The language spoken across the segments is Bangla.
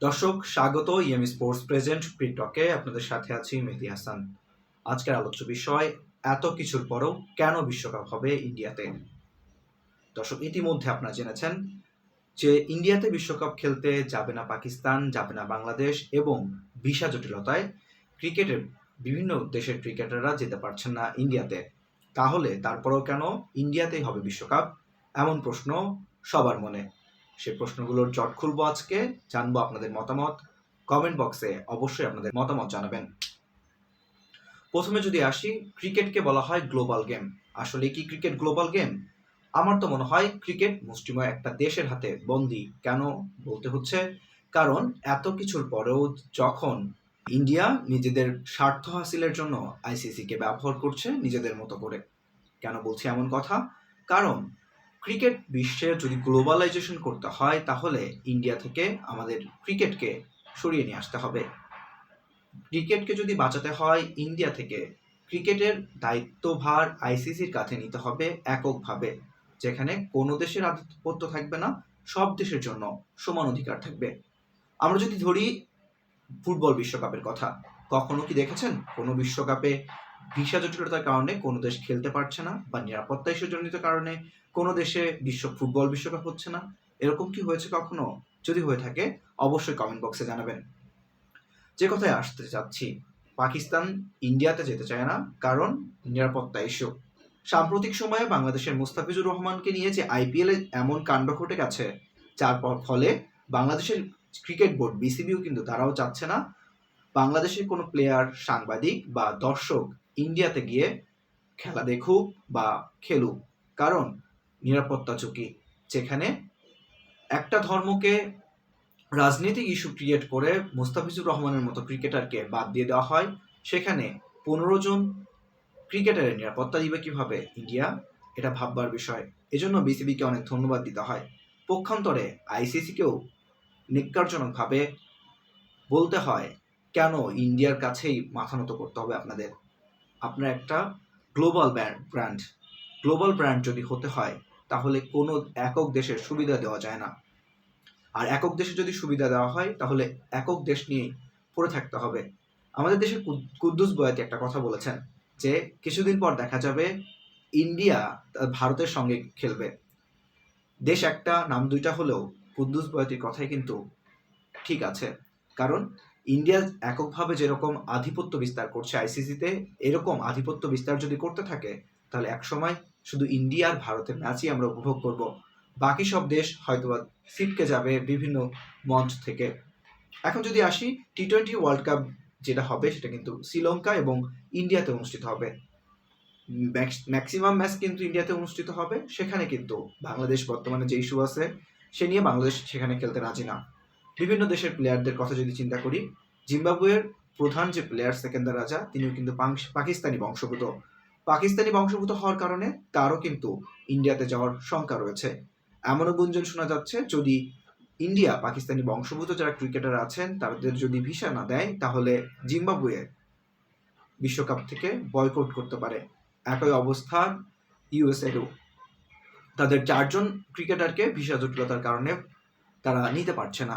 দর্শক স্বাগত ইএমই স্পোর্টস প্রেজেন্ট প্রিটকে আপনাদের সাথে আছি মেহেদী হাসান। আজকের আলোচ্য বিষয় এত কিছুর পরেও কেন বিশ্বকাপ হবে ইন্ডিয়াতে। দর্শক ইতিমধ্যে আপনারা জেনেছেন যে ইন্ডিয়াতে বিশ্বকাপ খেলতে যাবে না পাকিস্তান, যাবে না বাংলাদেশ এবং ভিসা জটিলতায় ক্রিকেটের বিভিন্ন দেশের ক্রিকেটাররা যেতে পারছেন না ইন্ডিয়াতে। তাহলে তারপরেও কেন ইন্ডিয়াতেই হবে বিশ্বকাপ, এমন প্রশ্ন সবার মনে। সে প্রশ্নগুলোর জট খুলবো আজকে, জানবো আপনাদের মতামত। কমেন্ট বক্সে অবশ্যই আপনাদের মতামত জানাবেন। প্রথমে যদি আসি, ক্রিকেটকে বলা হয় গ্লোবাল গেম। আসলে কি ক্রিকেট গ্লোবাল গেম? আমার তো মনে হয় ক্রিকেট মুষ্টিমেয় একটা দেশের হাতে বন্দী। কেন বলতে হচ্ছে? কারণ এত কিছুর পরেও যখন ইন্ডিয়া নিজেদের স্বার্থ হাসিলের জন্য আইসিসিকে ব্যবহার করছে নিজেদের মতো করে। কেন বলছি এমন কথা? কারণ ক্রিকেট বিশ্বের যদি গ্লোবালাইজেশন করতে হয় তাহলে ইন্ডিয়া থেকে আমাদের ক্রিকেটকে সরিয়ে নিয়ে আসতে হবে। ক্রিকেটকে যদি বাঁচাতে হয় ইন্ডিয়া থেকে, ক্রিকেটের দায়িত্বভার আইসিসির কাছে নিতে হবে এককভাবে, যেখানে কোনো দেশের আধিপত্য থাকবে না, সব দেশের জন্য সমান অধিকার থাকবে। আমরা যদি ধরি ফুটবল বিশ্বকাপের কথা, কখনো কি দেখেছেন কোনো বিশ্বকাপে ভিসা জটিলতার কারণে কোনো দেশ খেলতে পারছে না, বা নিরাপত্তা ইস্যুজনিত কারণে কোনো দেশে ফুটবল বিশ্বকাপ হচ্ছে না? এরকম কি হয়েছে কখনো? যদি হয়ে থাকে অবশ্যই কমেন্ট বক্সে জানাবেন। যে কথায় আসতে চাচ্ছি, পাকিস্তান ইন্ডিয়াতে যেতে চায় না কারণ নিরাপত্তা ইস্যু। সাম্প্রতিক সময়ে বাংলাদেশের মুস্তাফিজুর রহমানকে নিয়ে যে আইপিএলে এমন কাণ্ড ঘটে গেছে, যার ফলে বাংলাদেশের ক্রিকেট বোর্ড বিসিবিও কিন্তু তারাও চাচ্ছে না বাংলাদেশের কোনো প্লেয়ার, সাংবাদিক বা দর্শক ইন্ডিয়াতে গিয়ে খেলা দেখুক বা খেলুক, কারণ নিরাপত্তা ঝুঁকি। যেখানে একটা ধর্মকে রাজনৈতিক ইস্যু ক্রিয়েট করে মুস্তাফিজুর রহমানের মতো ক্রিকেটারকে বাদ দিয়ে দেওয়া হয়, সেখানে 15 জন ক্রিকেটারের নিরাপত্তা দিবে কিভাবে ইন্ডিয়া? এটা ভাববার বিষয়। এজন্য বিসিবিকে অনেক ধন্যবাদ দিতে হয়। পক্ষান্তরে আইসিসিকেও নিকারজনকভাবে বলতে হয়, কেন ইন্ডিয়ার কাছেই মাথা নত করতে হবে আপনাদের? আপনার একটা গ্লোবাল ব্র্যান্ড, গ্লোবাল ব্র্যান্ড যদি হতে হয় তাহলে কোনো একক দেশের সুবিধা দেওয়া যায় না। আর একক দেশে যদি সুবিধা দেওয়া হয় তাহলে একক দেশ নিয়ে পড়ে থাকতে হবে। আমাদের দেশের কুদ্দুস বয়াতি একটা কথা বলেছেন যে কিছুদিন পর দেখা যাবে ইন্ডিয়া ভারতের সঙ্গে খেলবে। দেশ একটা, নাম দুইটা হলেও কুদ্দুস বয়াতির কথাই কিন্তু ঠিক আছে। কারণ ইন্ডিয়া এককভাবে যেরকম আধিপত্য বিস্তার করছে আইসিসিতে, এরকম আধিপত্য বিস্তার যদি করতে থাকে তাহলে একসময় শুধু ইন্ডিয়া আর ভারতের ম্যাচই আমরা উপভোগ করব। বাকি সব দেশ হয়তোবা ছিটকে যাবে বিভিন্ন মঞ্চ থেকে। এখন যদি আসি, টি-20 ওয়ার্ল্ড কাপ যেটা হবে সেটা কিন্তু শ্রীলঙ্কা এবং ইন্ডিয়াতে অনুষ্ঠিত হবে। ম্যাক্সিমাম ম্যাচ কিন্তু ইন্ডিয়াতে অনুষ্ঠিত হবে। সেখানে কিন্তু বাংলাদেশ বর্তমানে যে ইস্যু আছে সে নিয়ে বাংলাদেশ সেখানে খেলতে রাজি না। বিভিন্ন দেশের প্লেয়ারদের কথা যদি চিন্তা করি, জিম্বাবুয়ের প্রধান যে প্লেয়ার সেকেন্দার রাজা, তিনিও কিন্তু পাকিস্তানি বংশোদ্ভূত। পাকিস্তানি বংশোদ্ভূত হওয়ার কারণে তারও কিন্তু ইন্ডিয়াতে যাওয়ার শঙ্কা রয়েছে। এমনও গুঞ্জন শোনা যাচ্ছে যদি ইন্ডিয়া পাকিস্তানি বংশোদ্ভূত যারা ক্রিকেটার আছেন তাদের যদি ভিসা না দেয় তাহলে জিম্বাবুয়ে বিশ্বকাপ থেকে বয়কট করতে পারে। একই অবস্থা ইউএসএরও, তাদের 4 জন ক্রিকেটারকে ভিসা জটিলতার কারণে তারা নিতে পারছে না।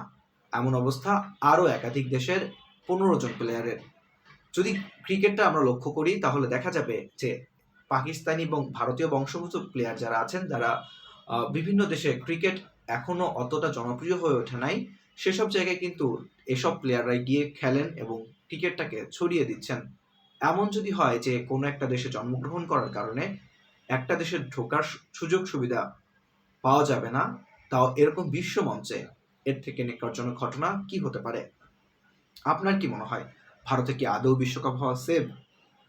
এমন অবস্থা আরও একাধিক দেশের 15 জন প্লেয়ারের। যদি ক্রিকেটটা আমরা লক্ষ্য করি তাহলে দেখা যাবে যে পাকিস্তানি এবং ভারতীয় বংশোদ্ভূত প্লেয়ার যারা আছেন, যারা বিভিন্ন দেশে ক্রিকেট এখনও অতটা জনপ্রিয় হয়ে ওঠে নাই, সেসব জায়গায় কিন্তু এসব প্লেয়াররাই গিয়ে খেলেন এবং ক্রিকেটটাকে ছড়িয়ে দিচ্ছেন। এমন যদি হয় যে কোনো একটা দেশে জন্মগ্রহণ করার কারণে একটা দেশে ঢোকার সুযোগ সুবিধা পাওয়া যাবে না, তাও এরকম বিশ্ব মঞ্চে, এর থেকে নিকটজনক ঘটনা কি হতে পারে? আপনার কি মনে হয়, ভারতে কি আদৌ বিশ্বকাপ হওয়া সেভ?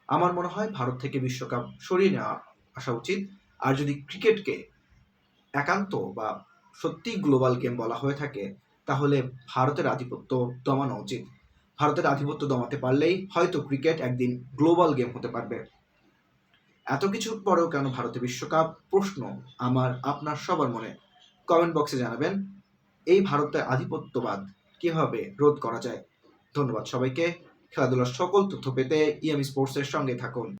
আমার মনে হয় ভারত থেকে বিশ্বকাপ সরিয়ে নেওয়া আসা উচিত। আর যদি ক্রিকেটকে একান্ত বা সত্যি গ্লোবাল গেম বলা হয়ে থাকে তাহলে ভারতের আধিপত্য দমানো উচিত। ভারতের আধিপত্য দমাতে পারলেই হয়তো ক্রিকেট একদিন গ্লোবাল গেম হতে পারবে। এত কিছুর পরেও কেন ভারতে বিশ্বকাপ? প্রশ্ন আমার আপনার সবার মনে। কমেন্ট বক্সে জানাবেন এই ভারতের আধিপত্যবাদ কিভাবে রোধ করা যায়। ধন্যবাদ সবাইকে। খেলাধুলার সকল তথ্য পেতে ইএমই স্পোর্টসের সঙ্গে থাকুন।